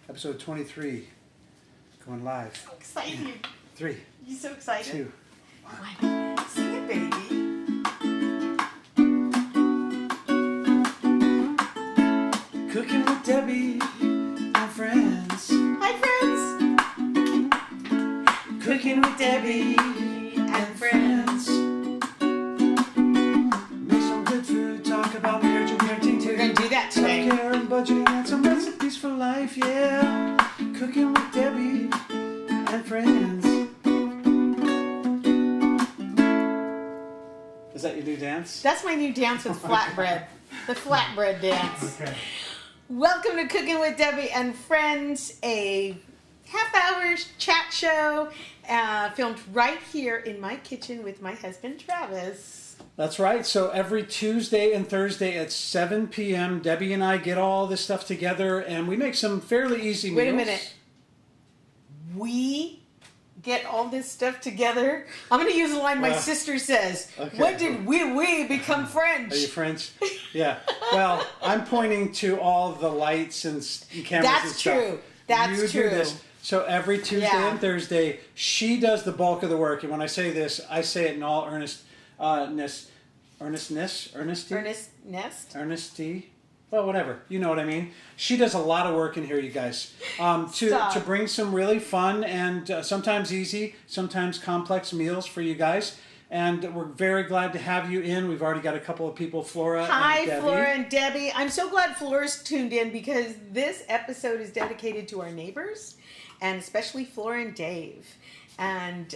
Episode 23, going live. So excited. 3. You so excited? 2. 1. Sing it, baby. Cooking with Debbie and friends. Hi, friends. Cooking with Debbie and friends. Make some good food, talk about marriage and parenting too. We're going to do that today. Self-care and budgeting and some recipes for life, yeah. Cooking with Debbie and friends. Is that your new dance? That's my new dance with flatbread. The flatbread dance. Okay. Welcome to Cooking with Debbie and Friends, a half-hour chat show filmed right here in my kitchen with my husband, Travis. That's right. So every Tuesday and Thursday at 7 p.m., Debbie and I get all this stuff together, and we make some fairly easy meals. Wait a minute. We get all this stuff together? I'm going to use a line my sister says. Okay. What did we become French? Are you French? Yeah. Well, I'm pointing to all the lights and cameras That's and stuff. true. That's you true. Do this. So every Tuesday and Thursday, she does the bulk of the work. And when I say this, I say it in all earnestness. Well, whatever. You know what I mean. She does a lot of work in here, you guys, to bring some really fun and sometimes easy, sometimes complex meals for you guys. And we're very glad to have you in. We've already got a couple of people, Flora and Debbie. Flora and Debbie. I'm so glad Flora's tuned in because this episode is dedicated to our neighbors, and especially Flora and Dave. And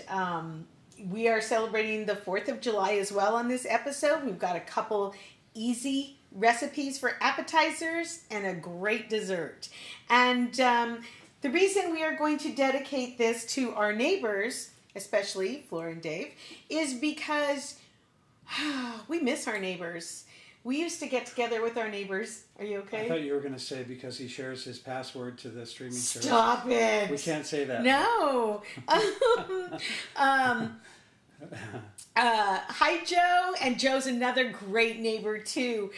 we are celebrating the 4th of July as well on this episode. We've got a couple easy recipes for appetizers and a great dessert. And the reason we are going to dedicate this to our neighbors, especially Flora and Dave, is because we miss our neighbors. We used to get together with our neighbors. Are you okay? I thought you were going to say because he shares his password to the streaming service. Stop it. We can't say that. No. Hi, Joe. And Joe's another great neighbor, too.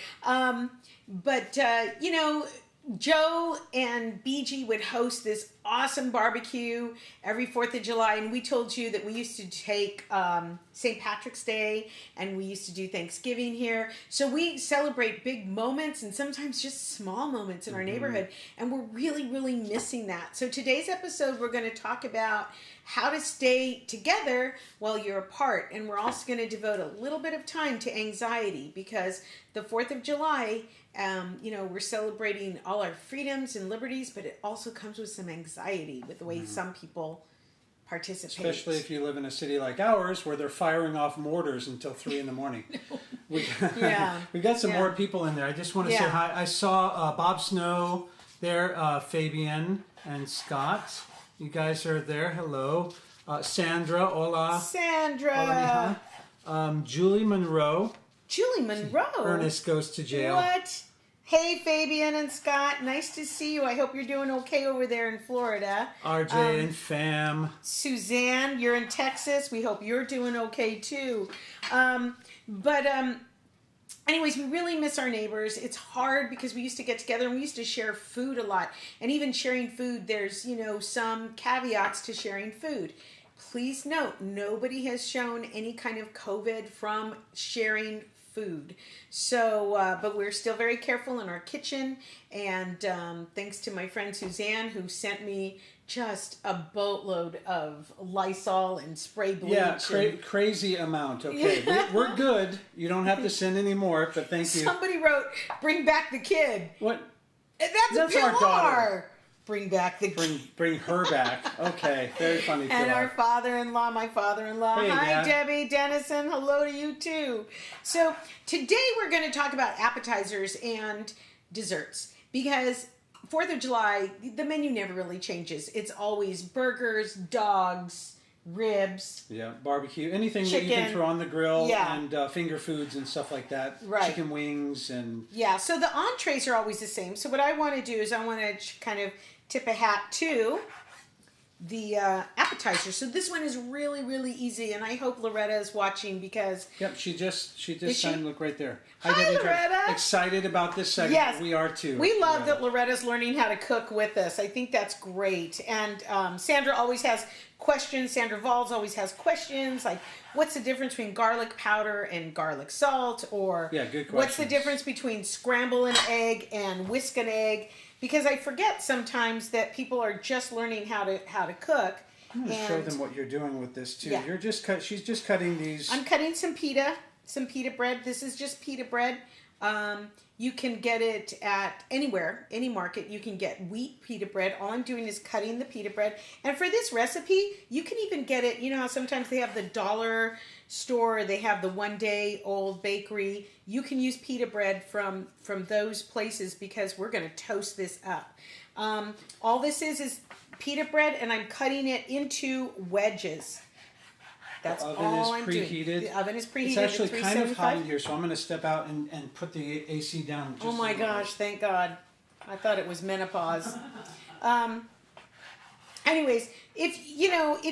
Joe and BG would host this awesome barbecue every 4th of July, and we told you that we used to take St. Patrick's Day, and we used to do Thanksgiving here. So we celebrate big moments and sometimes just small moments in our neighborhood, and we're really, really missing that. So today's episode, we're going to talk about how to stay together while you're apart, and we're also going to devote a little bit of time to anxiety because the 4th of July, we're celebrating all our freedoms and liberties, but it also comes with some anxiety with the way some people participate. Especially if you live in a city like ours where they're firing off mortars until 3 in the morning. We got some more people in there. I just want to say hi. I saw Bob Snow there, Fabian and Scott. You guys are there. Hello. Sandra. Hola. Sandra. Hola, Julie Monroe. Julie Monroe. Ernest goes to jail. What? Hey, Fabian and Scott. Nice to see you. I hope you're doing okay over there in Florida. RJ and Fam. Suzanne, you're in Texas. We hope you're doing okay, too. Anyways, we really miss our neighbors. It's hard because we used to get together and we used to share food a lot. And even sharing food, there's, some caveats to sharing food. Please note, nobody has shown any kind of COVID from sharing food. So, but we're still very careful in our kitchen. And thanks to my friend Suzanne, who sent me just a boatload of Lysol and spray bleach. Yeah, crazy amount. Okay, we're good. You don't have to send any more, but thank you. Somebody wrote, "Bring back the kid." What? That's our daughter. Bring back the kid. Bring her back. Okay, very funny. And our father-in-law, my father-in-law. Hey, Hi, Dad. Debbie, Dennison. Hello to you, too. So today we're going to talk about appetizers and desserts because 4th of July, the menu never really changes. It's always burgers, dogs, ribs. Yeah, barbecue, anything chicken, that you can throw on the grill, yeah. and finger foods and stuff like that. Right. Chicken wings and... Yeah, so the entrees are always the same. So what I want to do is I want to kind of tip a hat to appetizer. So this one is really, really easy, and I hope Loretta is watching because... Yep, she just signed. Look right there. Hi, Loretta. Excited about this segment. Yes. We are too. We love that Loretta's learning how to cook with us. I think that's great. And Sandra always has questions. Sandra Valls always has questions like, what's the difference between garlic powder and garlic salt? Or good questions. What's the difference between scramble an egg and whisk an egg? Because I forget sometimes that people are just learning how to cook. I'm going to show them what you're doing with this too. Yeah. You're just she's just cutting these. I'm cutting some pita bread. This is just pita bread. You can get it at anywhere, any market. You can get wheat pita bread. All I'm doing is cutting the pita bread. And for this recipe, you can even get it, you know how sometimes they have the dollar store, they have the one-day-old bakery. You can use pita bread from those places because we're going to toast this up. All this is pita bread, and I'm cutting it into wedges. That's all I'm doing. The oven is preheated. It's actually kind of hot in here, so I'm going to step out and put the AC down. Oh my gosh, thank God. I thought it was menopause. Anyways, if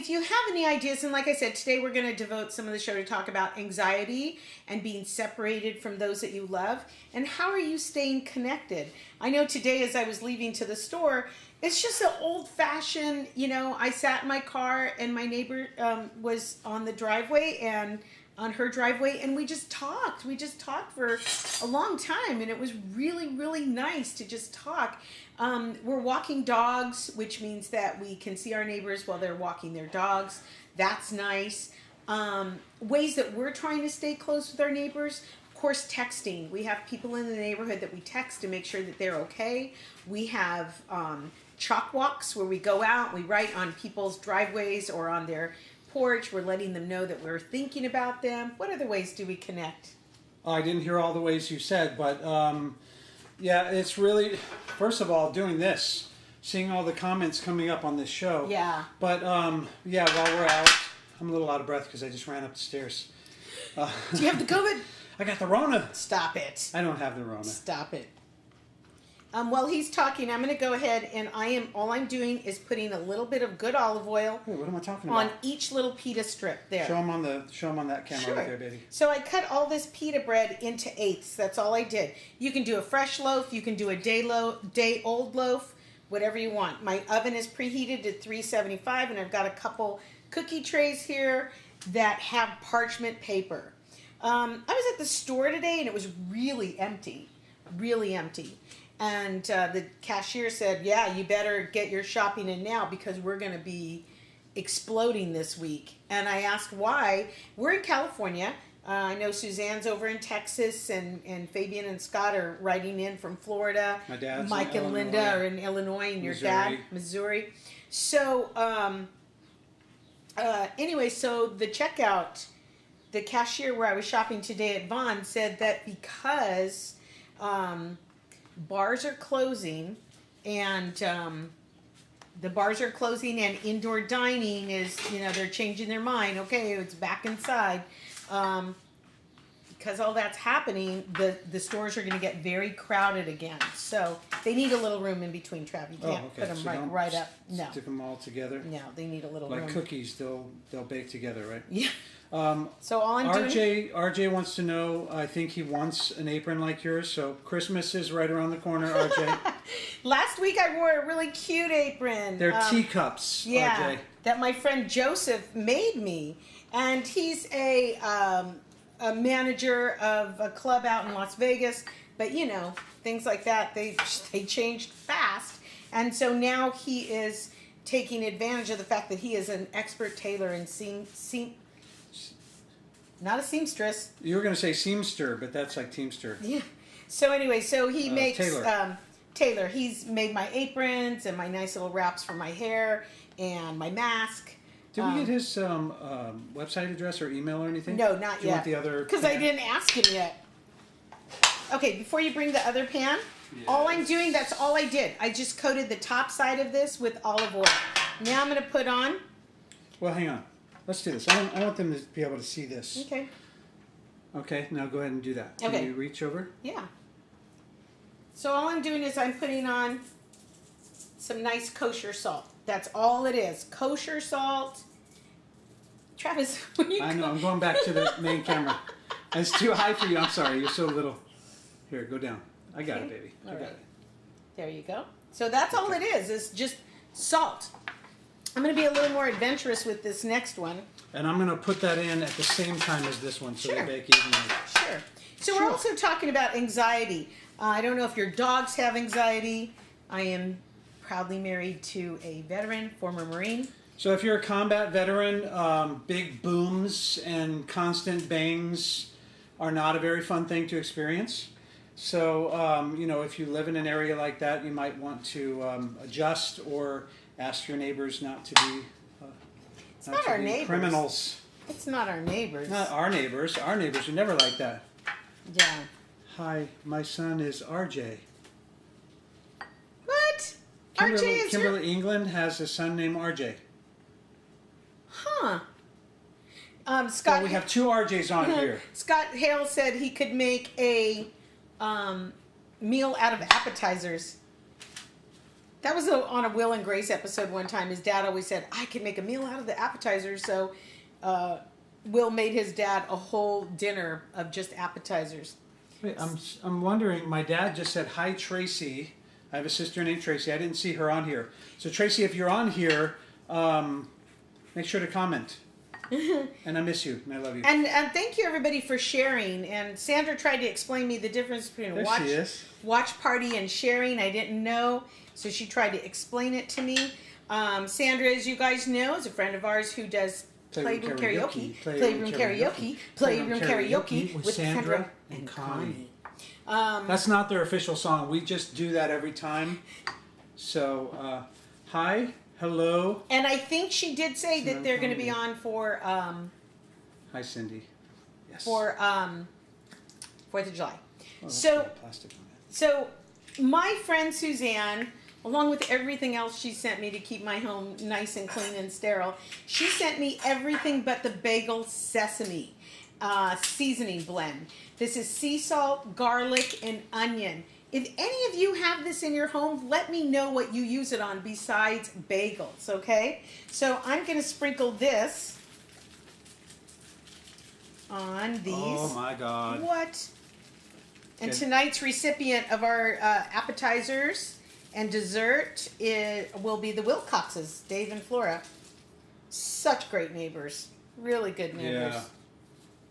you have any ideas, and like I said, today we're going to devote some of the show to talk about anxiety and being separated from those that you love, and how are you staying connected? I know today as I was leaving to the store, it's just an old-fashioned, I sat in my car and my neighbor was on the driveway and on her driveway, and we just talked. We just talked for a long time, and it was really, really nice to just talk. We're walking dogs, which means that we can see our neighbors while they're walking their dogs. That's nice. Ways that we're trying to stay close with our neighbors. Of course, texting. We have people in the neighborhood that we text to make sure that they're okay. We have chalk walks where we go out, we write on people's driveways or on their porch. We're letting them know that we're thinking about them. What other ways do we connect? I didn't hear all the ways you said, but it's really, first of all, doing this, seeing all the comments coming up on this show. Yeah. But while we're out, I'm a little out of breath because I just ran up the stairs. Do you have the COVID? I got the Rona. Stop it. I don't have the Rona. Stop it. While he's talking, I'm going to go ahead and all I'm doing is putting a little bit of good olive oil. Wait, what am I talking about? On each little pita strip there. Show them on that camera sure. right there, baby. So I cut all this pita bread into eighths. That's all I did. You can do a fresh loaf. You can do a day-old loaf, whatever you want. My oven is preheated to 375, and I've got a couple cookie trays here that have parchment paper. I was at the store today, and it was really empty. Really empty. And the cashier said, yeah, you better get your shopping in now because we're going to be exploding this week. And I asked why. We're in California. I know Suzanne's over in Texas, and Fabian and Scott are writing in from Florida. My dad's Mike and Linda are in Illinois, and your dad, Missouri. So, anyway, so the checkout, the cashier where I was shopping today at Vaughn said that because... bars are closing, and the bars are closing, and indoor dining is, they're changing their mind. Okay, it's back inside. Because all that's happening, the stores are going to get very crowded again. So they need a little room in between, Trav. You can't put them right up. No. Stick them all together. No, they need a little room. room. Like cookies, they'll bake together, right? Yeah. So all I'm doing... RJ wants to know, I think he wants an apron like yours, so Christmas is right around the corner, RJ. Last week I wore a really cute apron. They're teacups, RJ. That my friend Joseph made me. And he's a manager of a club out in Las Vegas, but things like that, they changed fast. And so now he is taking advantage of the fact that he is an expert tailor and not a seamstress. You were going to say seamster, but that's like teamster. Yeah. So anyway, he makes... Tailor. He's made my aprons and my nice little wraps for my hair and my mask. Did we get his website address or email or anything? No, not yet. Do you want the other... Because I didn't ask him yet. Okay, before you bring the other pan, all I'm doing, that's all I did. I just coated the top side of this with olive oil. Now I'm going to put on... Well, hang on. Let's do this. I want them to be able to see this. Okay. Okay, now go ahead and do that. Can you reach over? Yeah. So all I'm doing is I'm putting on some nice kosher salt. That's all it is. Kosher salt. Travis, I know, I'm going back to the main camera. It's too high for you. I'm sorry. You're so little. Here, go down. I got it, baby. I got it. There you go. So that's all it is. It's just salt. I'm going to be a little more adventurous with this next one. And I'm going to put that in at the same time as this one so they bake evenly. Sure. So we're also talking about anxiety. I don't know if your dogs have anxiety. I am proudly married to a veteran, former Marine. So if you're a combat veteran, big booms and constant bangs are not a very fun thing to experience. So, you know, if you live in an area like that, you might want to adjust or ask your neighbors not to be, it's not our neighbors. Criminals. It's not our neighbors. Not our neighbors. Our neighbors are never like that. Yeah. Hi, my son is RJ. What? Kimberly England has a son named RJ. Huh. Scott. Well, we have two RJs on here. Scott Hale said he could make a meal out of appetizers. That was on a Will and Grace episode one time. His dad always said, I could make a meal out of the appetizers. So Will made his dad a whole dinner of just appetizers. Wait, I'm wondering, my dad just said, hi, Tracy. I have a sister named Tracy. I didn't see her on here. So, Tracy, if you're on here, make sure to comment. And I miss you, and I love you. And thank you, everybody, for sharing. And Sandra tried to explain me the difference between watch party and sharing. I didn't know, so she tried to explain it to me. Sandra, as you guys know, is a friend of ours who does Playroom Karaoke with Sandra and Connie. That's not their official song. We just do that every time. So, hi, hello. And I think she did say that they're going to be on for... hi, Cindy. Yes. For 4th of July. Oh, So, my friend Suzanne, along with everything else she sent me to keep my home nice and clean and sterile, she sent me everything but the bagel sesame seasoning blend. This is sea salt, garlic, and onion. If any of you have this in your home, let me know what you use it on besides bagels, okay? So I'm going to sprinkle this on these. Oh my God. What? And tonight's recipient of our appetizers and dessert will be the Wilcoxes, Dave and Flora. Such great neighbors. Really good neighbors.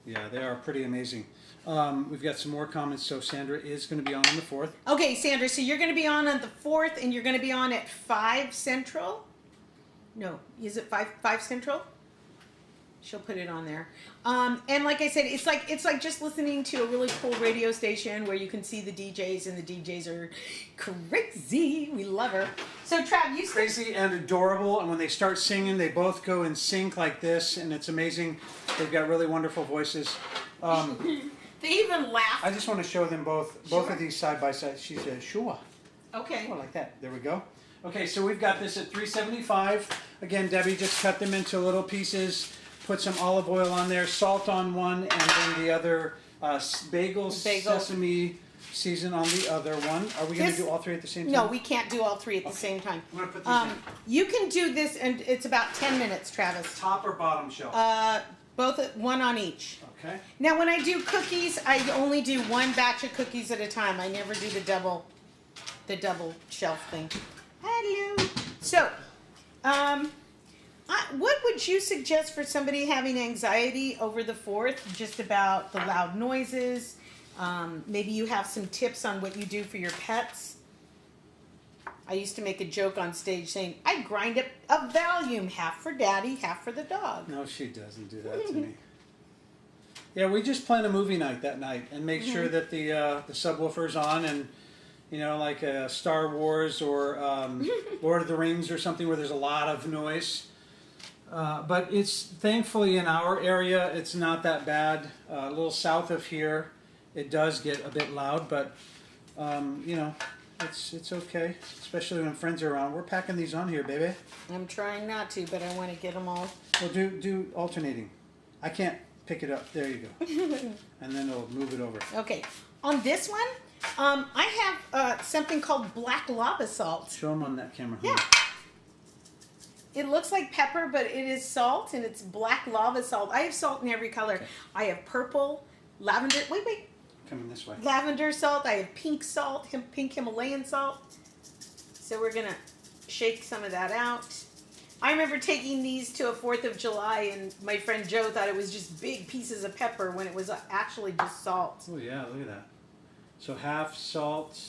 Yeah, they are pretty amazing. We've got some more comments. So Sandra is going to be on the 4th. Okay, Sandra, so you're going to be on the 4th, and you're going to be on at 5 Central? No, is it 5 Central? She'll put it on there. And like I said, it's like just listening to a really cool radio station where you can see the DJs, and the DJs are crazy. We love her. So Trav, you crazy and adorable, and when they start singing, they both go in sync like this, and it's amazing. They've got really wonderful voices. They even laugh. I just want to show them both of these side by side. She said, "Sure." Okay. Oh, like that. There we go. Okay, so we've got this at $3.75. Again, Debbie just cut them into little pieces. Put some olive oil on there, salt on one, and then the other bagel sesame season on the other one. Are we going to do all three at the same time? No, we can't do all three at the same time. I'm going to put these in. You can do this, and it's about 10 minutes, Travis. Top or bottom shelf? Both, one on each. Okay. Now, when I do cookies, I only do one batch of cookies at a time. I never do the double shelf thing. Hello. So, what would you suggest for somebody having anxiety over the 4th, just about the loud noises? Maybe you have some tips on what you do for your pets. I used to make a joke on stage saying, I grind up a volume, half for daddy, half for the dog. No, she doesn't do that to me. Yeah, we just plan a movie night that night and make sure that the subwoofer's on, and you know, like Star Wars or Lord of the Rings or something where there's a lot of noise. But it's thankfully in our area, it's not that bad. A little south of here, it does get a bit loud, but you know, it's okay, especially when friends are around. We're packing these on here, baby. I'm trying not to, but I want to get them all. Well, do alternating. I can't pick it up. There you go. And then it'll move it over. Okay. On this one, I have something called black lava salt. Show them on that camera. Yeah. It looks like pepper, but it is salt, and it's black lava salt. I have salt in every color. Okay. I have purple, lavender. Wait. Coming this way. Lavender salt. I have pink salt, pink Himalayan salt. So we're going to shake some of that out. I remember taking these to a 4th of July, and my friend Joe thought it was just big pieces of pepper when it was actually just salt. Oh, yeah, look at that. So half salt.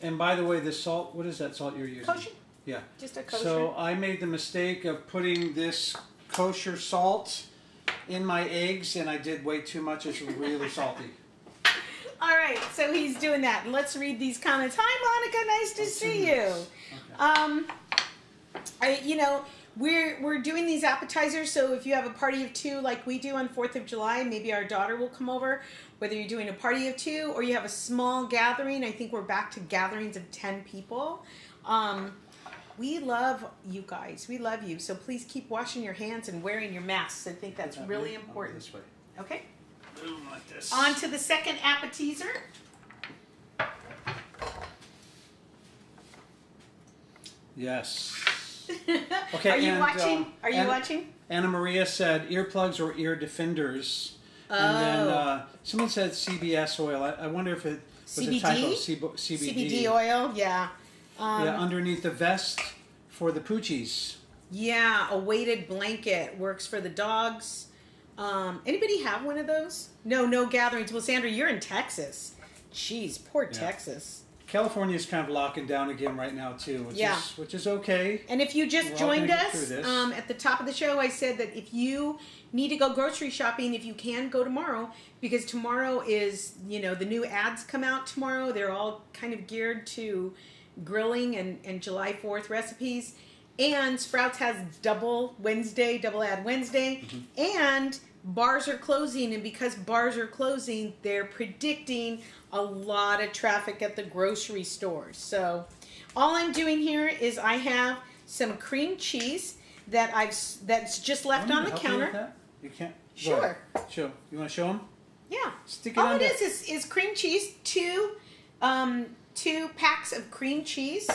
And by the way, the salt, what is that salt you're using? Kosher. Yeah. Just a kosher. So I made the mistake of putting this kosher salt in my eggs, and I did way too much. It's really salty. All right, so he's doing that. Let's read these comments. Hi, Monica. Nice to see you. Okay. We're doing these appetizers, so if you have a party of 2 like we do on 4th of July, maybe our daughter will come over. Whether you're doing a party of 2 or you have a small gathering, I think we're back to gatherings of 10 people. We love you guys. We love you. So please keep washing your hands and wearing your masks. I think that's really important. This way. Okay. Boom, like this. On to the second appetizer. Yes. Okay. Are you watching? Are you watching? Anna Maria said earplugs or ear defenders. Oh. And then someone said CBS oil. I wonder if it was CBD? a typo. CBD oil, yeah. Underneath the vest for the poochies. Yeah, a weighted blanket works for the dogs. Anybody have one of those? No gatherings. Well, Sandra, you're in Texas. Jeez, poor Texas. California's kind of locking down again right now too, which is okay. And if you just joined us at the top of the show, I said that if you need to go grocery shopping, if you can, go tomorrow, because tomorrow is, the new ads come out tomorrow. They're all kind of geared to grilling and July 4th recipes. And Sprouts has double ad Wednesday, and bars are closing, and because bars are closing, they're predicting a lot of traffic at the grocery stores. So all I'm doing here is I have some cream cheese that's just left on the counter. You can't? Sure. Show. You want to show them? Yeah. Stick it all on it is cream cheese, two packs of cream cheese.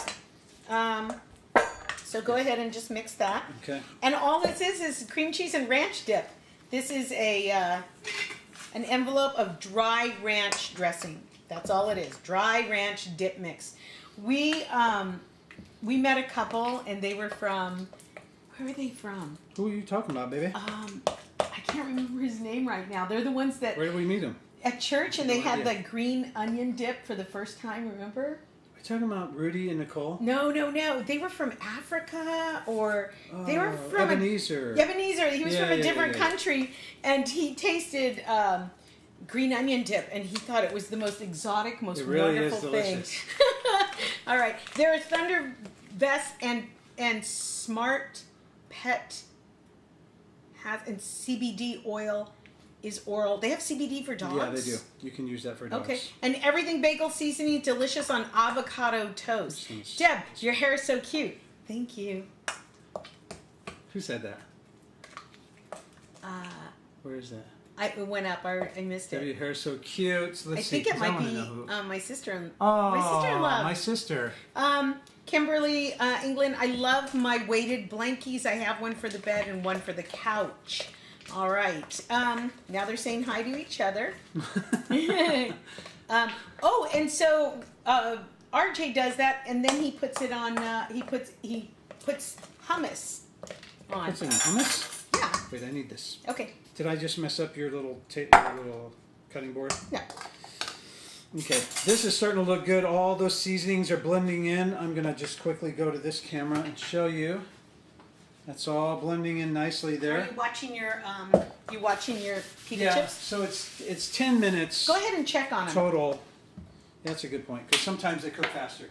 So go ahead and just mix that. Okay. And all this is cream cheese and ranch dip. This is an envelope of dry ranch dressing. That's all it is. Dry ranch dip mix. We met a couple, and they were from, where were they from? Who are you talking about, baby? I can't remember his name right now. They're the ones that... Where did we meet them? At church, and they had the green onion dip for the first time, remember? Are you talking about Rudy and Nicole? No. They were from Africa, or they were from... Ebenezer. Ebenezer. He was from a different country, and he tasted green onion dip, and he thought it was the most exotic, most wonderful thing. All right. There are Thunder Vest and Smart Pet has, and CBD oil is oral. They have CBD for dogs? Yeah, they do. You can use that for dogs. Okay. And everything bagel seasoning, delicious on avocado toast. Deb, your hair is so cute. Thank you. Who said that? Where is that? It went up. I missed it. Your hair is so cute. So let's see. I think it might be my sister-in-law. Oh, my sister-in-law. My sister. Kimberly, England, I love my weighted blankies. I have one for the bed and one for the couch. All right. Now they're saying hi to each other. And so RJ does that, and then he puts it on. He puts hummus on. What's in hummus? Yeah. Wait, I need this. Okay. Did I just mess up your little cutting board? No. Okay, this is starting to look good. All those seasonings are blending in. I'm going to just quickly go to this camera and show you. That's all blending in nicely there. Are you watching your pita chips? So it's 10 minutes. Go ahead and check on them. Total. That's a good point, because sometimes they cook faster.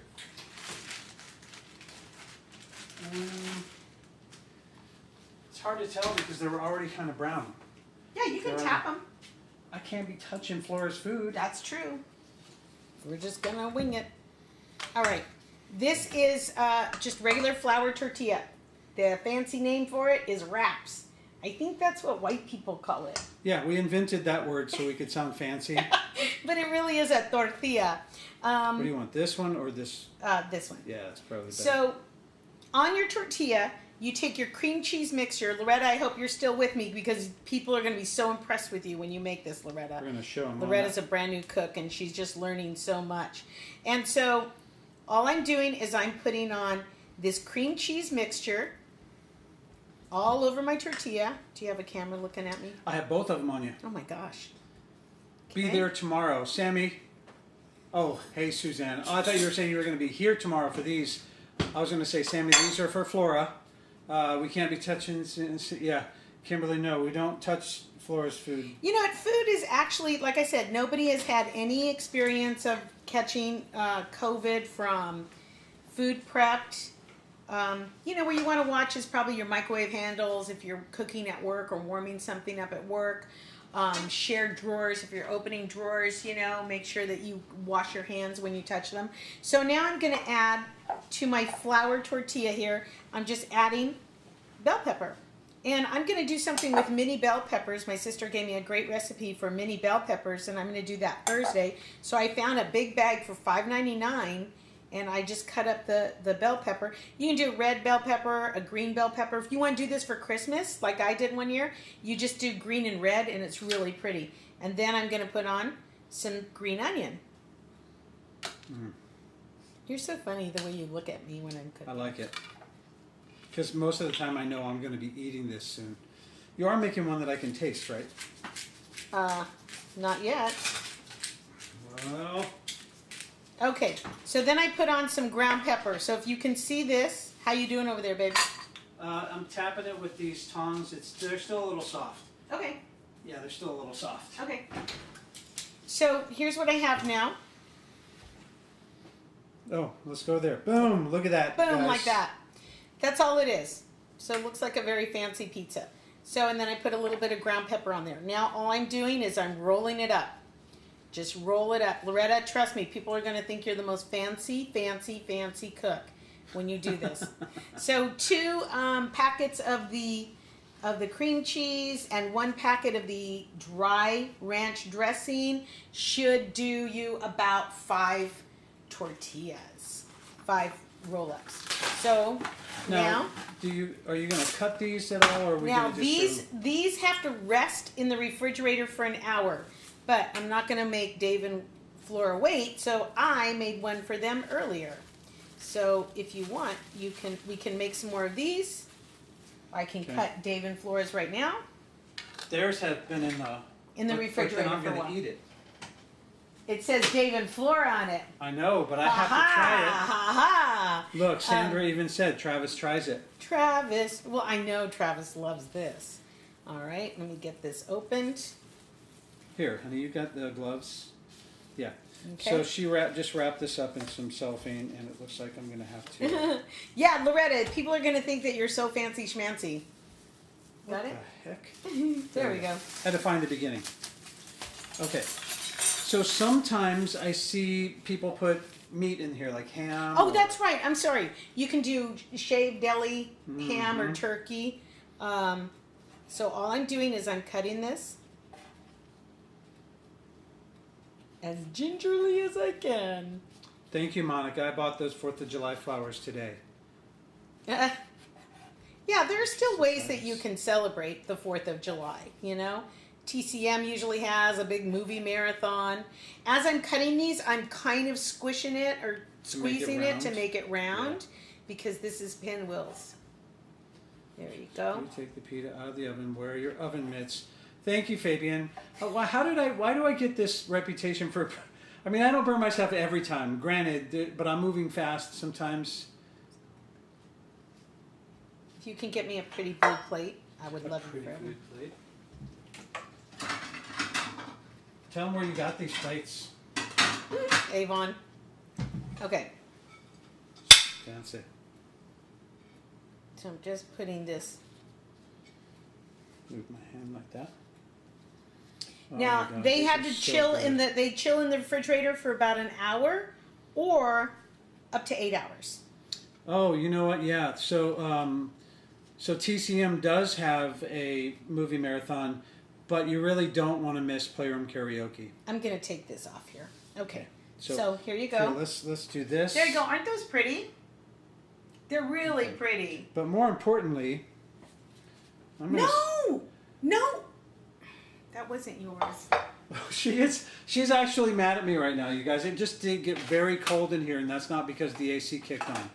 It's hard to tell because they were already kind of brown. Yeah, you can tap them. I can't be touching Flora's food. That's true. We're just going to wing it. All right. This is just regular flour tortilla. The fancy name for it is wraps. I think that's what white people call it. Yeah, we invented that word so we could sound fancy. But it really is a tortilla. What do you want, this one or this? This one. Yeah, that's probably better. So, on your tortilla, you take your cream cheese mixture. Loretta, I hope you're still with me because people are going to be so impressed with you when you make this, Loretta. We're going to show them. Loretta's a brand new cook and she's just learning so much. And so, all I'm doing is I'm putting on this cream cheese mixture all over my tortilla. Do you have a camera looking at me? I have both of them on you. Oh my gosh. Be there tomorrow. Sammy. Oh, hey, Suzanne. Oh, I thought you were saying you were going to be here tomorrow for these. I was going to say, Sammy, these are for Flora. We can't be touching... Yeah. Kimberly, no, we don't touch Flora's food. You know what? Food is actually, like I said, nobody has had any experience of catching COVID from food prepped. You know, where you want to watch is probably your microwave handles if you're cooking at work or warming something up at work. Shared drawers, if you're opening drawers, you know, make sure that you wash your hands when you touch them. So now I'm going to add to my flour tortilla here, I'm just adding bell pepper. And I'm going to do something with mini bell peppers. My sister gave me a great recipe for mini bell peppers, and I'm going to do that Thursday. So I found a big bag for $5.99, and I just cut up the bell pepper. You can do a red bell pepper, a green bell pepper. If you want to do this for Christmas, like I did one year, you just do green and red, and it's really pretty. And then I'm going to put on some green onion. Mm. You're so funny the way you look at me when I'm cooking. I like it. Because most of the time I know I'm going to be eating this soon. You are making one that I can taste, right? Not yet. Well... Okay, so then I put on some ground pepper. So if you can see this, how you doing over there, babe? I'm tapping it with these tongs. They're still a little soft. Okay. Yeah, they're still a little soft. Okay. So here's what I have now. Oh, let's go there. Boom, look at that. Boom, guys. like that. That's all it is. So it looks like a very fancy pizza. So, and then I put a little bit of ground pepper on there. Now all I'm doing is I'm rolling it up. Just roll it up. Loretta, trust me, people are going to think you're the most fancy cook when you do this. So 2 packets of the cream cheese and 1 packet of the dry ranch dressing should do you about 5 tortillas, 5 roll-ups. So now are you going to cut these at all, or are we now going to just these have to rest in the refrigerator for an hour. But I'm not going to make Dave and Flora wait, so I made one for them earlier. So if you want, we can make some more of these. I can cut Dave and Flora's right now. Theirs have been in the refrigerator I'm for a going while. to eat it. It says Dave and Flora on it. I know, but I have to try it. Ha-ha! Look, Sandra even said Travis tries it. Travis, well, I know Travis loves this. All right, let me get this opened. Here, honey, you got the gloves? Yeah. Okay. So she just wrapped this up in some cellophane, and it looks like I'm going to have to... Yeah, Loretta, people are going to think that you're so fancy schmancy. Got it? What the heck? There we go. Had to find the beginning. Okay. So sometimes I see people put meat in here, like ham. Oh, that's right. I'm sorry. You can do shaved deli, ham, or turkey. So all I'm doing is I'm cutting this as gingerly as I can. Thank you, Monica. I bought those 4th of July flowers today. Yeah, there are still ways that you can celebrate the 4th of July, you know? TCM usually has a big movie marathon. As I'm cutting these, I'm kind of squishing it or squeezing it to make it round because this is pinwheels. There you go. You take the pita out of the oven. Wear your oven mitts. Thank you, Fabian. Why do I get this reputation for... I mean, I don't burn myself every time, granted, but I'm moving fast sometimes. If you can get me a pretty blue plate, I would love it forever. Plate. Tell them where you got these plates. Avon. Okay. Fancy. So I'm just putting this. Move my hand like that. Oh now they had to chill in the refrigerator for about an hour, or up to 8 hours. Oh, you know what? Yeah. So TCM does have a movie marathon but you really don't want to miss Playroom Karaoke. I'm going to take this off here. Okay. So here you go. Here, let's do this. There you go. Aren't those pretty? They're really pretty. But more importantly, No! That wasn't yours. She's actually mad at me right now, you guys. It just did get very cold in here, and that's not because the AC kicked on.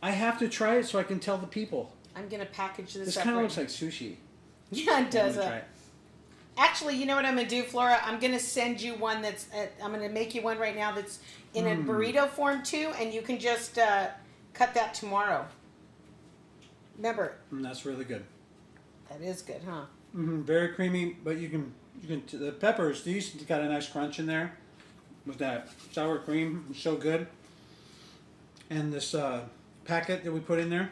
I have to try it so I can tell the people. I'm going to package this This up. kind of looks like sushi. Yeah, it does. Try it. Actually, you know what I'm going to do, Flora? I'm going to send you one that's... I'm going to make you one right now that's in a burrito form, too, and you can just cut that tomorrow. Remember? That's really good. That is good, huh? Very creamy, but you can the peppers, these got a nice crunch in there with that sour cream. It's so good. And this packet that we put in there.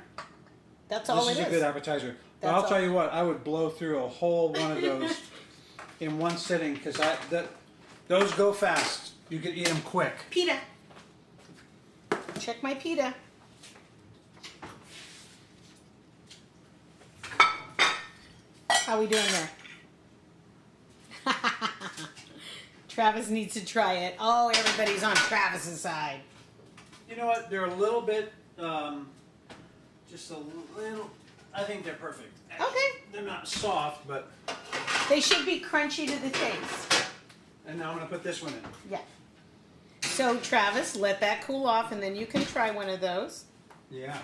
That's all it is. This is a good appetizer. But I'll tell you what, I would blow through a whole one of those in one sitting because those go fast. You can eat them quick. Pita. Check my pita. How we doing there? Travis needs to try it. Oh, everybody's on Travis's side. You know what? They're a little bit, just a little. I think they're perfect. Okay. They're not soft, but they should be crunchy to the taste. And now I'm going to put this one in. Yeah. So, Travis, let that cool off, and then you can try one of those. Yeah.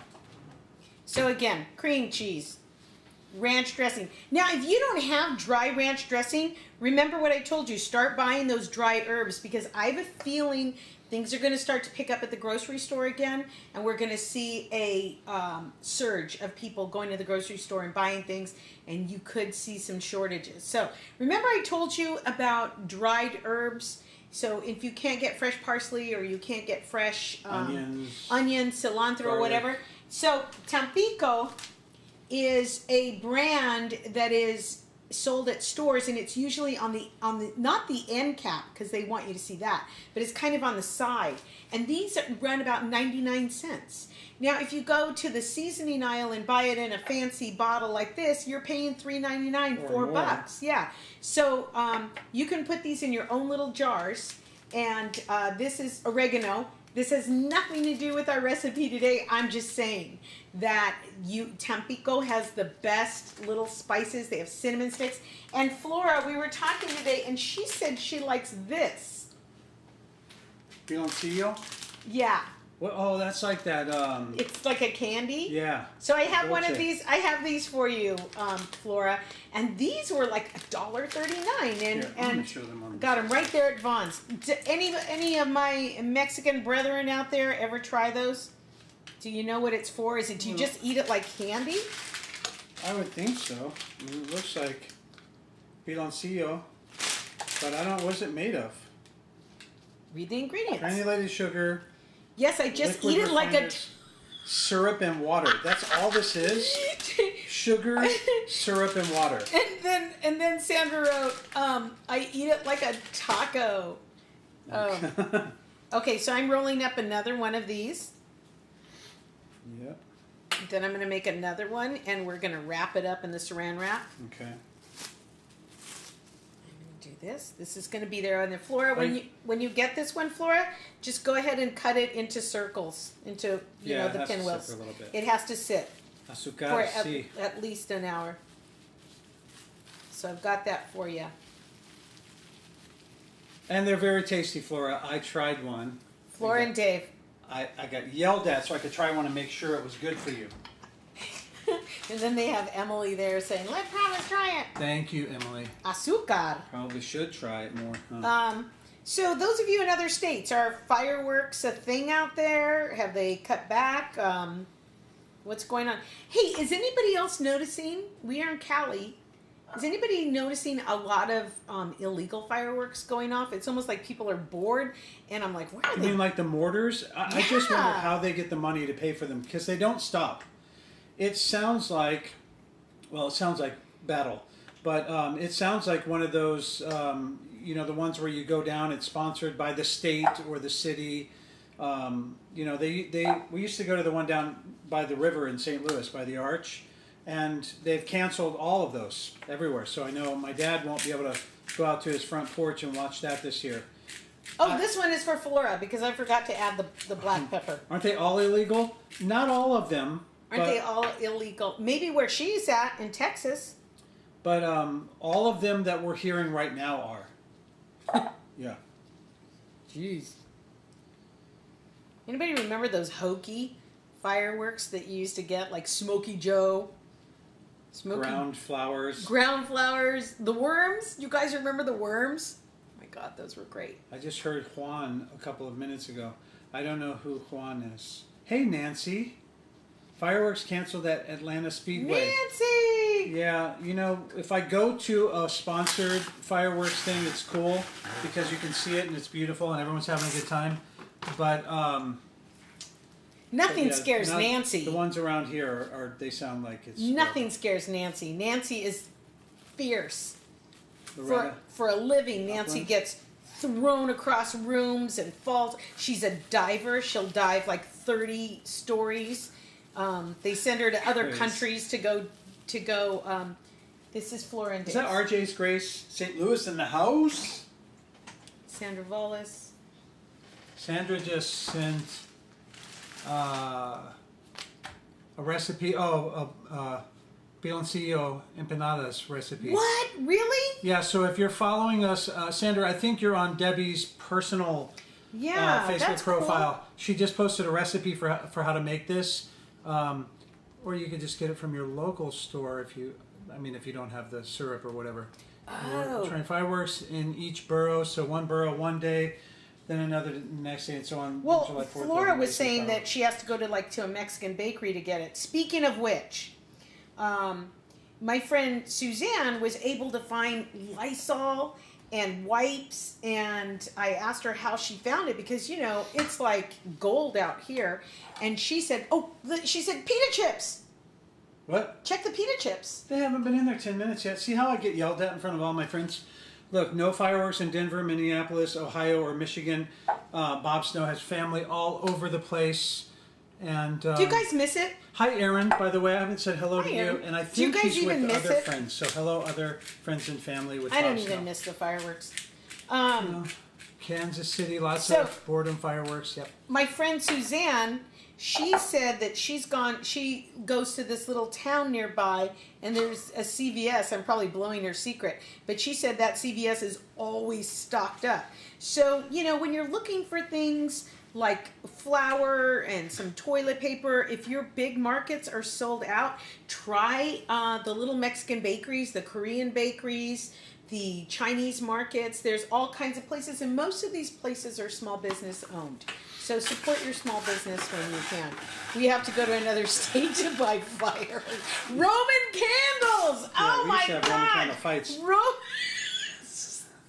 So, again, cream cheese, ranch dressing. Now, if you don't have dry ranch dressing, remember what I told you. Start buying those dry herbs because I have a feeling things are going to start to pick up at the grocery store again, and we're going to see a surge of people going to the grocery store and buying things, and you could see some shortages. So remember I told you about dried herbs? So if you can't get fresh parsley or you can't get fresh onions, cilantro, garlic, whatever. So Tampico is a brand that is sold at stores, and it's usually on the not the end cap because they want you to see that, but it's kind of on the side, and these run about 99 cents. Now if you go to the seasoning aisle and buy it in a fancy bottle like this, you're paying $3.99, $4. Yeah, so you can put these in your own little jars, and this is oregano. This has nothing to do with our recipe today. I'm just saying that Tampico has the best little spices. They have cinnamon sticks. And Flora, we were talking today, and she said she likes this. Piloncillo? Yeah. What? Oh, that's like that. It's like a candy. Yeah. So I have one of these. I have these for you, Flora, and these were like $1.39, and show them on got them right there at Vaughn's. Any of my Mexican brethren out there ever try those? Do you know what it's for? Is it do you just eat it like candy? I would think so. I mean, it looks like piloncillo, but I don't. What's it made of? Read the ingredients. Granulated sugar. Yes, I just eat it like a syrup and water. That's all this is. Sugar, syrup, and water. And then Sandra wrote, I eat it like a taco. Oh. Okay, so I'm rolling up another one of these. Yep. Then I'm going to make another one, and we're going to wrap it up in the saran wrap. Okay. Do this. This is going to be there on the Flora. When you get this one, Flora, just go ahead and cut it into circles, into the pinwheels. It has to sit for at least an hour. So I've got that for you. And they're very tasty, Flora. I tried one. Flora and Dave. I got yelled at so I could try one and make sure it was good for you. And then they have Emily there saying, "Let Travis try it." Thank you, Emily. Azúcar. Probably should try it more. Huh? So those of you in other states, are fireworks a thing out there? Have they cut back? What's going on? Hey, is anybody else noticing? We are in Cali. Is anybody noticing a lot of illegal fireworks going off? It's almost like people are bored, and I'm like, where are they? You mean like the mortars? I just wonder how they get the money to pay for them, because they don't stop. It sounds like battle, but it sounds like one of those, the ones where you go down, it's sponsored by the state or the city. We used to go to the one down by the river in St. Louis, by the Arch. and they've canceled all of those everywhere. So I know my dad won't be able to go out to his front porch and watch that this year. Oh, this one is for Flora because I forgot to add the black pepper. Aren't they all illegal? Not all of them. Aren't they all illegal? Maybe where she's at in Texas. But all of them that we're hearing right now are. Yeah. Jeez. Anybody remember those hokey fireworks that you used to get, like Smokey Joe? Ground flowers. Ground flowers. The worms. You guys remember the worms? Oh my God, those were great. I just heard Juan a couple of minutes ago. I don't know who Juan is. Hey, Nancy. Fireworks canceled at Atlanta Speedway. Nancy! Yeah, you know, if I go to a sponsored fireworks thing, it's cool because you can see it and it's beautiful and everyone's having a good time. But nothing scares Nancy. The ones around here are they sound like it's nothing scares Nancy. Nancy is fierce. For a living, Nancy gets thrown across rooms and falls. She's a diver. She'll dive like 30 stories. They send her to other countries to go. This is Flora and Dave. Is that RJ's Grace? St. Louis in the house? Sandra Vollis. Sandra just sent a recipe. Biloncillo empanadas recipe. What? Really? Yeah, so if you're following us, Sandra, I think you're on Debbie's personal Facebook profile. Cool. She just posted a recipe for how to make this. Or you could just get it from your local store if you don't have the syrup or whatever. Oh. We're trying fireworks in each borough, so one borough one day, then another the next day, and so on. Well, Flora was saying that she has to go to a Mexican bakery to get it. Speaking of which, my friend Suzanne was able to find Lysol and wipes, and I asked her how she found it because, you know, it's like gold out here. And she said, pita chips. What? Check the pita chips. They haven't been in there 10 minutes yet. See how I get yelled at in front of all my friends? Look, no fireworks in Denver, Minneapolis, Ohio, or Michigan. Bob Snow has family all over the place. And do you guys miss it? Hi, Aaron. By the way, I haven't said hello to Aaron. you, and I think he's with other friends. So hello, other friends and family with Bob Snow. I don't even miss the fireworks. Kansas City, lots of boredom fireworks. Yep. My friend Suzanne, she said that she goes to this little town nearby, and there's a CVS. I'm probably blowing her secret, but she said that CVS is always stocked up. So, you know, when you're looking for things like flour and some toilet paper, if your big markets are sold out, try the little Mexican bakeries, the Korean bakeries, the Chinese markets. There's all kinds of places, and most of these places are small business owned. So support your small business when you can. We have to go to another state to buy fire. Roman candles! Yeah, oh my God! Roman candle fights.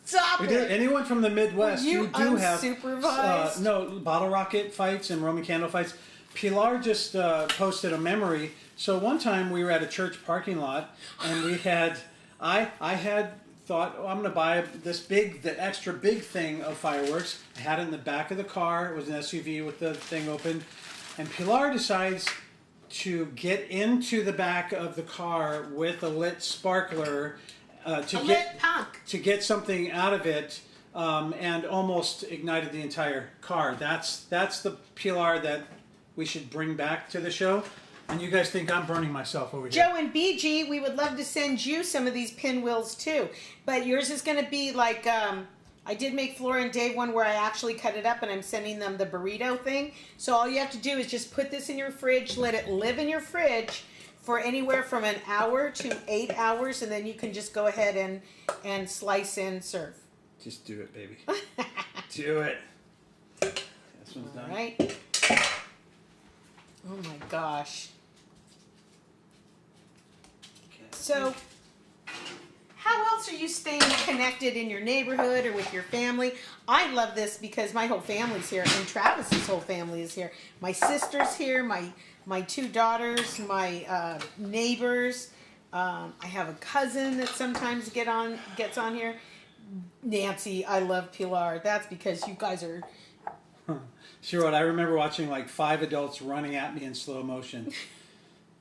Stop it! Anyone from the Midwest, you do have unsupervised. bottle rocket fights and Roman candle fights. Pilar just posted a memory. So one time we were at a church parking lot, and we had I had thought, I'm going to buy the extra big thing of fireworks. I had it in the back of the car. It was an SUV with the thing open. And Pilar decides to get into the back of the car with a lit sparkler to get something out of it, and almost ignited the entire car. That's the Pilar that we should bring back to the show. And you guys think I'm burning myself over here. Joe and BG, we would love to send you some of these pinwheels too. But yours is going to be like, I did make Flora and Dave one where I actually cut it up and I'm sending them the burrito thing. So all you have to do is just put this in your fridge, let it live in your fridge for anywhere from an hour to 8 hours, and then you can just go ahead and slice and serve. Just do it, baby. Do it. This one's done. All right. Oh my gosh. So, how else are you staying connected in your neighborhood or with your family? I love this because my whole family's here, and Travis's whole family is here. My sister's here, my two daughters, my neighbors. I have a cousin that sometimes gets on here. Nancy, I love Pilar. That's because you guys are... Sure, I remember watching like 5 adults running at me in slow motion.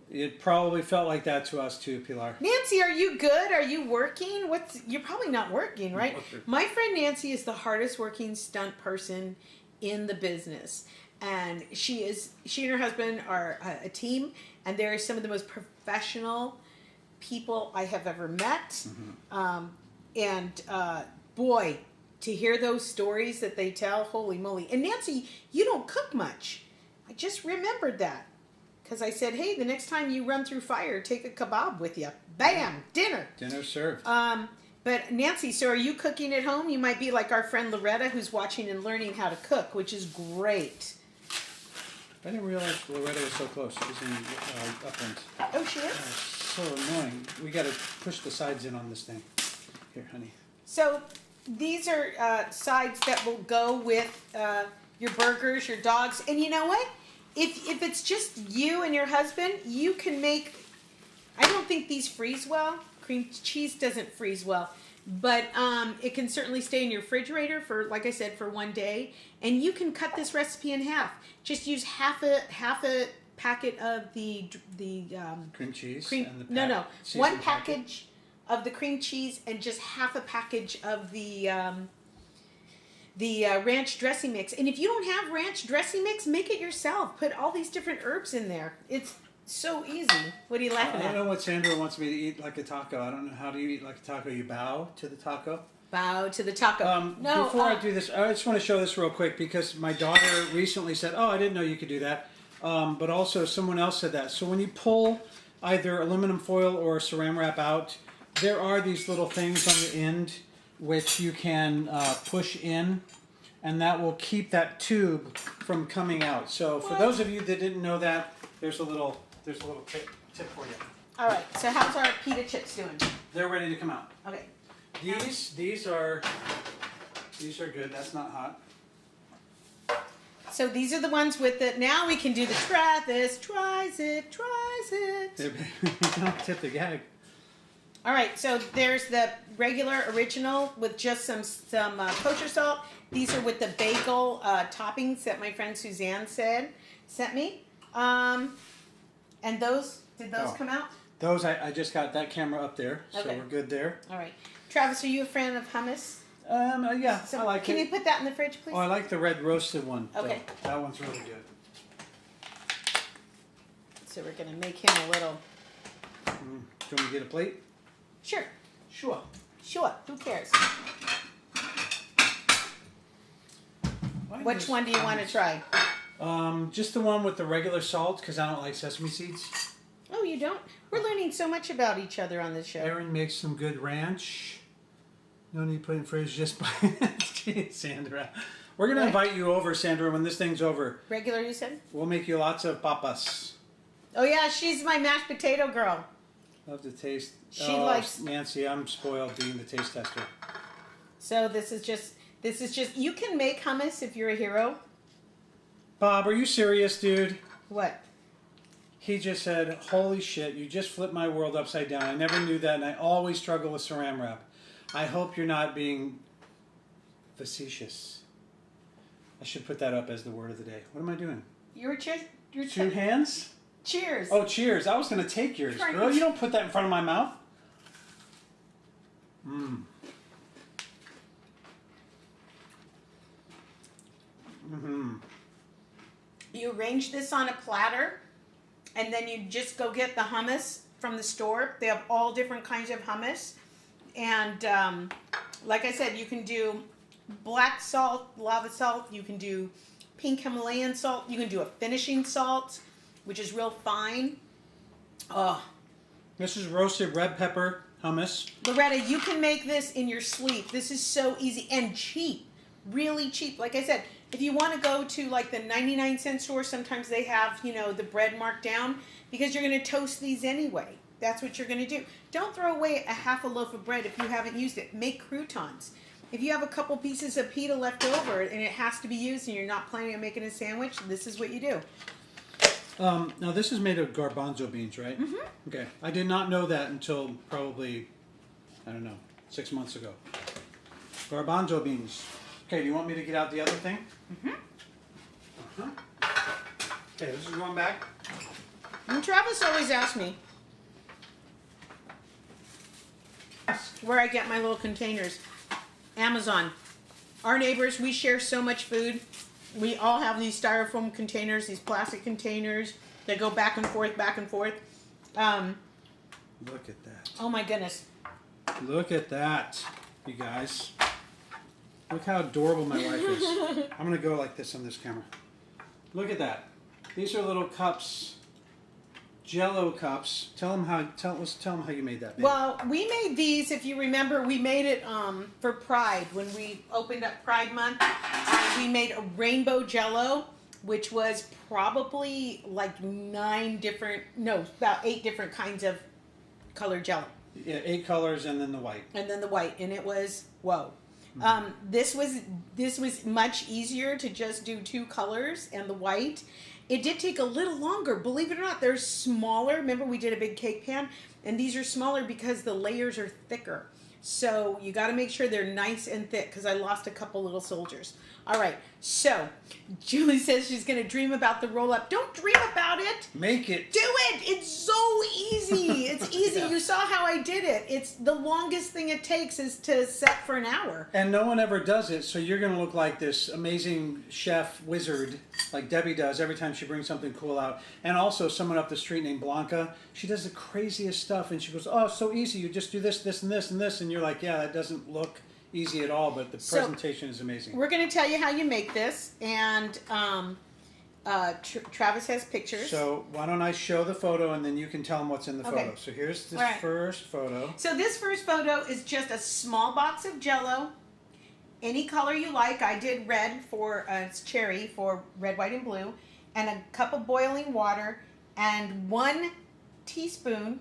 It probably felt like that to us too, Pilar. Nancy, are you good? Are you working? You're probably not working, right? My friend Nancy is the hardest working stunt person in the business. And she and her husband are a team, and they're some of the most professional people I have ever met. Boy, to hear those stories that they tell, holy moly. And Nancy, you don't cook much. I just remembered that. Because I said, hey, the next time you run through fire, take a kebab with you. Bam! Dinner. Dinner served. But Nancy, so are you cooking at home? You might be like our friend Loretta, who's watching and learning how to cook, which is great. I didn't realize Loretta was so close. It was in Uplands. Oh, she is? So annoying. We got to push the sides in on this thing. Here, honey. So these are sides that will go with your burgers, your dogs. And you know what? If it's just you and your husband, you can make... I don't think these freeze well. Cream cheese doesn't freeze well. But it can certainly stay in your refrigerator for, like I said, for one day. And you can cut this recipe in half. Just use half a packet of the cream cheese. One package of the cream cheese and just half a package of the ranch dressing mix. And if you don't have ranch dressing mix, make it yourself. Put all these different herbs in there. It's so easy. What are you laughing at? I don't know what Sandra wants me to eat like a taco. I don't know. How do you eat like a taco? You bow to the taco? Bow to the taco. Before I do this, I just want to show this real quick because my daughter recently said, oh, I didn't know you could do that. But also someone else said that. So when you pull either aluminum foil or saran wrap out, there are these little things on the end which you can push in, and that will keep that tube from coming out. So for those of you that didn't know that, there's a little tip for you. All right. So how's our pita chips doing? They're ready to come out. Okay. These are good. That's not hot. So these are the ones with the. Now we can do the try this, tries it. Don't tip the gag. All right. So there's the regular original with just some kosher salt. These are with the bagel toppings that my friend Suzanne sent me. And did those come out? Those I just got that camera up there, so we're good there. All right. Travis, are you a fan of hummus? Yeah, so I like it. Can you put that in the fridge, please? Oh, I like the red roasted one. Okay. Though. That one's really good. So we're going to make him a little... Do you want me to get a plate? Sure. Sure. Who cares? Which one do you want to try? Just the one with the regular salt, because I don't like sesame seeds. Oh, you don't? We're learning so much about each other on this show. Erin makes some good ranch. No need to put in fridge, just buy it. Sandra. We're going to invite you over, Sandra, when this thing's over. Regular, you said? We'll make you lots of papas. Oh, yeah, she's my mashed potato girl. Love the taste. She likes... Nancy, I'm spoiled being the taste tester. So this is just... You can make hummus if you're a hero. Bob, are you serious, dude? What? He just said, holy shit, you just flipped my world upside down. I never knew that, and I always struggle with saran wrap. I hope you're not being facetious. I should put that up as the word of the day. What am I doing? Two hands? Cheers. Oh, cheers. I was going to take yours. Girl, you don't put that in front of my mouth. Mmm. Mm-hmm. You arrange this on a platter, and then you just go get the hummus from the store. They have all different kinds of hummus. And like I said, you can do black salt, lava salt. You can do pink Himalayan salt. You can do a finishing salt, which is real fine. Oh. This is roasted red pepper hummus. Loretta, you can make this in your sleep. This is so easy and cheap. Really cheap. Like I said, if you want to go to like the 99-cent store, sometimes they have, the bread marked down because you're going to toast these anyway. That's what you're going to do. Don't throw away a half a loaf of bread if you haven't used it. Make croutons. If you have a couple pieces of pita left over and it has to be used and you're not planning on making a sandwich, this is what you do. Now this is made of garbanzo beans, right? Mm-hmm. Okay. I did not know that until probably, 6 months ago. Garbanzo beans. Okay, do you want me to get out the other thing? Mm-hmm. Uh-huh. Okay, this is going back. No, And Travis always asks me where I get my little containers. Amazon. Our neighbors, we share so much food. We all have these styrofoam containers, these plastic containers that go back and forth, back and forth. Look at that. Oh my goodness. Look at that, you guys. Look how adorable my wife is. I'm going to go like this on this camera. Look at that. These are little cups. Jello cups. Tell them how you made that. Baby. Well, we made these. If you remember, we made it for Pride when we opened up Pride Month. We made a rainbow Jello, which was probably like about 8 different kinds of colored Jello. Yeah, 8 colors and then the white. And then the white, and it was whoa. This was much easier to just do 2 colors and the white. It did take a little longer, believe it or not. They're smaller. Remember, we did a big cake pan, and these are smaller because the layers are thicker. So you got to make sure they're nice and thick, because I lost a couple little soldiers. All right, so Julie says she's going to dream about the roll-up. Don't dream about it. Make it. Do it. It's so easy. It's easy. Yeah. You saw how I did it. It's the longest thing it takes is to set for an hour. And no one ever does it, so you're going to look like this amazing chef wizard, like Debbie does every time she brings something cool out. And also someone up the street named Blanca, she does the craziest stuff, and she goes, oh, so easy. You just do this, this, and this, and this. And you're like, yeah, that doesn't look easy at all, but the presentation is amazing. We're going to tell you how you make this, and Travis has pictures. So why don't I show the photo, and then you can tell them what's in the Okay. photo. So here's this Right. first photo. So this first photo is just a small box of Jello, any color you like. I did red for it's cherry for red, white, and blue, and a cup of boiling water, and 1 teaspoon.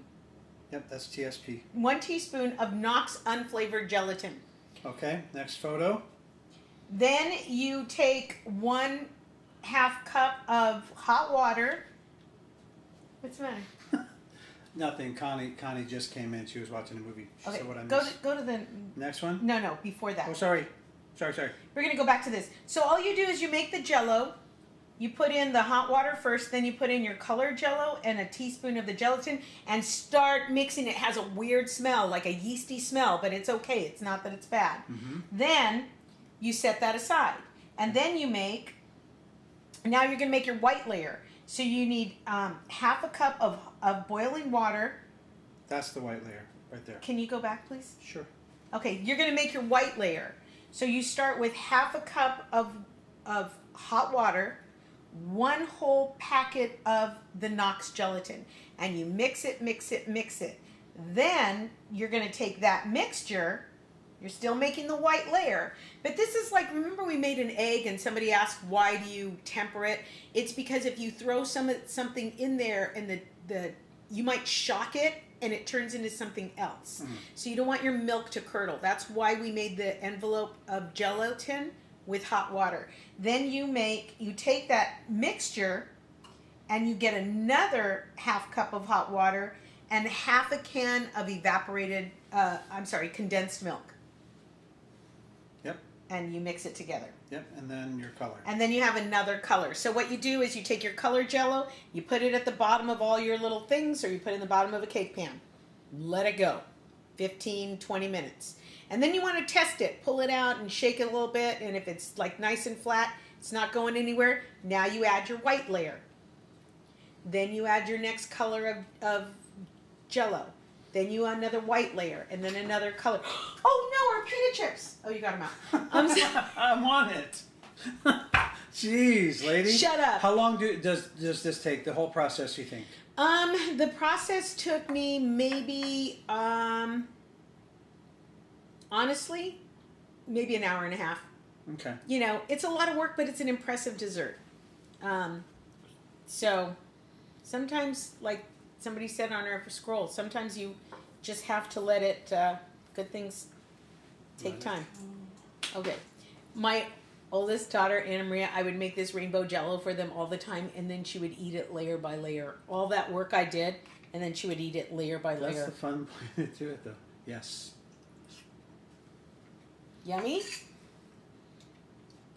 Yep, that's TSP. 1 teaspoon of Knox unflavored gelatin. Okay, next photo. Then you take 1/2 cup of hot water. What's the matter? Nothing. Connie just came in. She was watching a movie. She Okay, said what I go missed. to the Next one? no before that. Oh, sorry. Sorry. We're gonna go back to this. So all you do is you make the Jello. You put in the hot water first, then you put in your colored Jello and a teaspoon of the gelatin, and start mixing. It has a weird smell, like a yeasty smell, but it's okay. It's not that it's bad. Mm-hmm. Then you set that aside, and then you make. Now you're gonna make your white layer. So you need 1/2 cup of boiling water. That's the white layer right there. Can you go back, please? Sure. Okay, you're going to make your white layer. So you start with 1/2 cup of hot water, 1 whole packet of the Knox gelatin, and you mix it. Then you're going to take that mixture. You're still making the white layer, but this is like, remember we made an egg and somebody asked, why do you temper it? It's because if you throw something in there and you might shock it and it turns into something else. Mm. So you don't want your milk to curdle. That's why we made the envelope of gelatin with hot water. Then you take that mixture and you get another 1/2 cup of hot water and 1/2 can of condensed milk. Yep. And you mix it together. Yep, and then your color. And then you have another color. So what you do is you take your colored Jello, you put it at the bottom of all your little things, or you put it in the bottom of a cake pan. Let it go. 15, 20 minutes. And then you want to test it. Pull it out and shake it a little bit. And if it's like nice and flat, it's not going anywhere, now you add your white layer. Then you add your next color of Jello. Then you add another white layer, and then another color. Oh no, our pita chips! Oh, you got them out. I'm sorry. I'm on it. Jeez, lady. Shut up. How long does this take? The whole process, you think? The process took me maybe, honestly, maybe an hour and a half. Okay. You know, it's a lot of work, but it's an impressive dessert. So sometimes, like somebody said on our scroll, sometimes you just have to let it, good things take time. Okay. My oldest daughter, Anna Maria, I would make this rainbow Jello for them all the time, and then she would eat it layer by layer. All that work I did, and then she would eat it layer by layer. That's the fun way to do it, though. Yes. Yummy?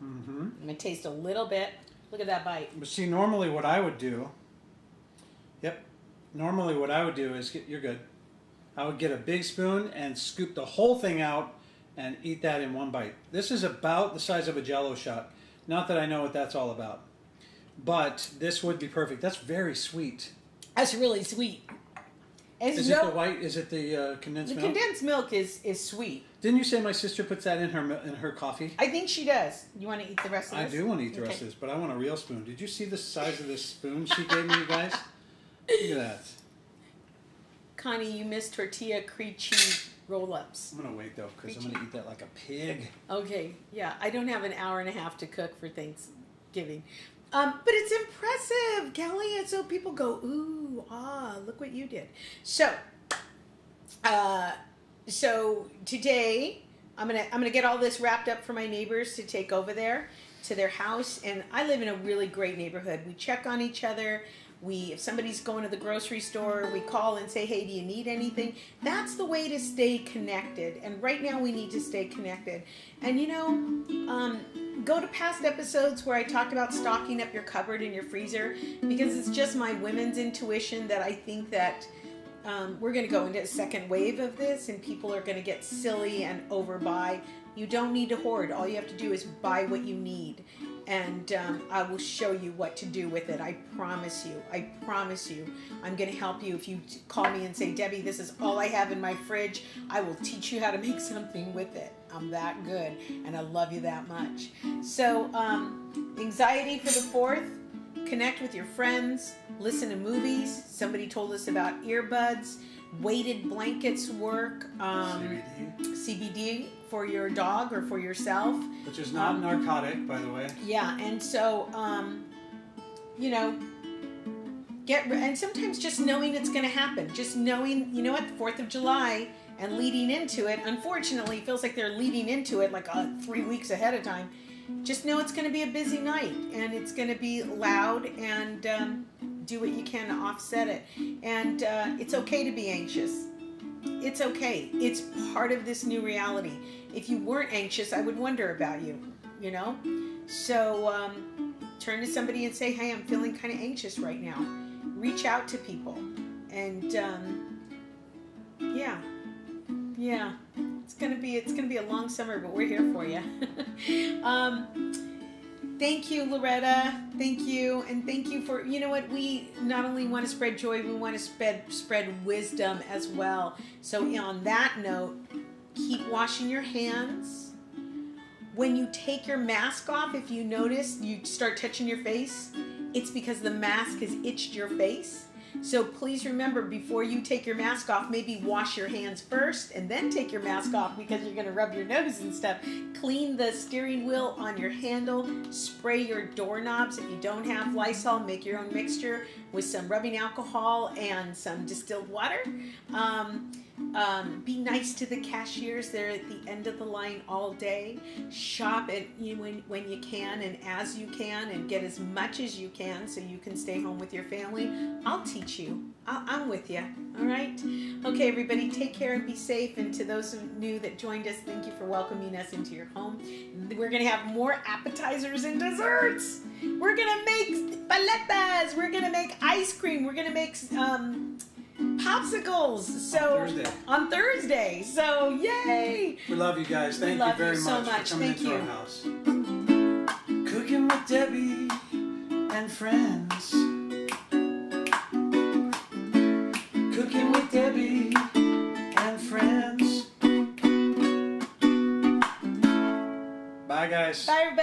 Mm-hmm. I'm going to taste a little bit. Look at that bite. But see, normally what I would do Yep. Normally what I would do is, you're good. I would get a big spoon and scoop the whole thing out and eat that in one bite. This is about the size of a Jello shot. Not that I know what that's all about. But this would be perfect. That's very sweet. That's really sweet. Is it the white? Is it the condensed milk? The condensed milk is sweet. Didn't you say my sister puts that in her coffee? I think she does. You want to eat the rest of this? I do want to eat the rest of this, but I want a real spoon. Did you see the size of this spoon she gave me, you guys? Look at that. Connie, you missed tortilla cream cheese roll-ups. I'm going to wait, though, because I'm going to eat that like a pig. Okay, yeah. I don't have an hour and a half to cook for Thanksgiving. But it's impressive, Kelly. And so people go, ooh, look what you did. So today I'm gonna get all this wrapped up for my neighbors to take over there to their house. And I live in a really great neighborhood. We check on each other. If somebody's going to the grocery store, we call and say, hey, do you need anything? That's the way to stay connected. And right now we need to stay connected. And go to past episodes where I talked about stocking up your cupboard and your freezer, because it's just my women's intuition that I think that we're going to go into a second wave of this and people are going to get silly and overbuy. You don't need to hoard. All you have to do is buy what you need. And I will show you what to do with it. I promise you. I promise you. I'm going to help you. If you call me and say, Debbie, this is all I have in my fridge, I will teach you how to make something with it. I'm that good. And I love you that much. So, anxiety for the 4th. Connect with your friends. Listen to movies. Somebody told us about earbuds. Weighted blankets work. CBD for your dog or for yourself. Which is not narcotic, by the way. Yeah, and so, and sometimes just knowing it's going to happen. Just knowing, you know what, 4th of July and leading into it, unfortunately, it feels like they're leading into it like 3 weeks ahead of time. Just know it's going to be a busy night and it's going to be loud, and do what you can to offset it. And it's okay to be anxious. It's okay. It's part of this new reality. If you weren't anxious, I would wonder about you, you know? So turn to somebody and say, hey, I'm feeling kind of anxious right now. Reach out to people. And yeah. It's gonna be a long summer, but we're here for you. Thank you, Loretta. Thank you, and thank you for, you know what, we not only want to spread joy, we want to spread wisdom as well. So on that note, keep washing your hands. When you take your mask off, if you notice you start touching your face, it's because the mask has itched your face. So please remember, before you take your mask off, maybe wash your hands first and then take your mask off, because you're going to rub your nose and stuff. Clean the steering wheel on your handle. Spray your doorknobs. If you don't have Lysol, make your own mixture with some rubbing alcohol and some distilled water. Be nice to the cashiers. They're at the end of the line all day. Shop when you can and as you can, and get as much as you can so you can stay home with your family. I'll teach you. I'm with you. All right? Okay, everybody, take care and be safe. And to those who new that joined us, thank you for welcoming us into your home. We're going to have more appetizers and desserts. We're going to make paletas. We're going to make ice cream. We're going to make popsicles. So on Thursday. So yay! We love you guys. Thank you very much for coming into our house. Cooking with Debbie and friends. Cooking with Debbie and friends. Bye, guys. Bye, everybody.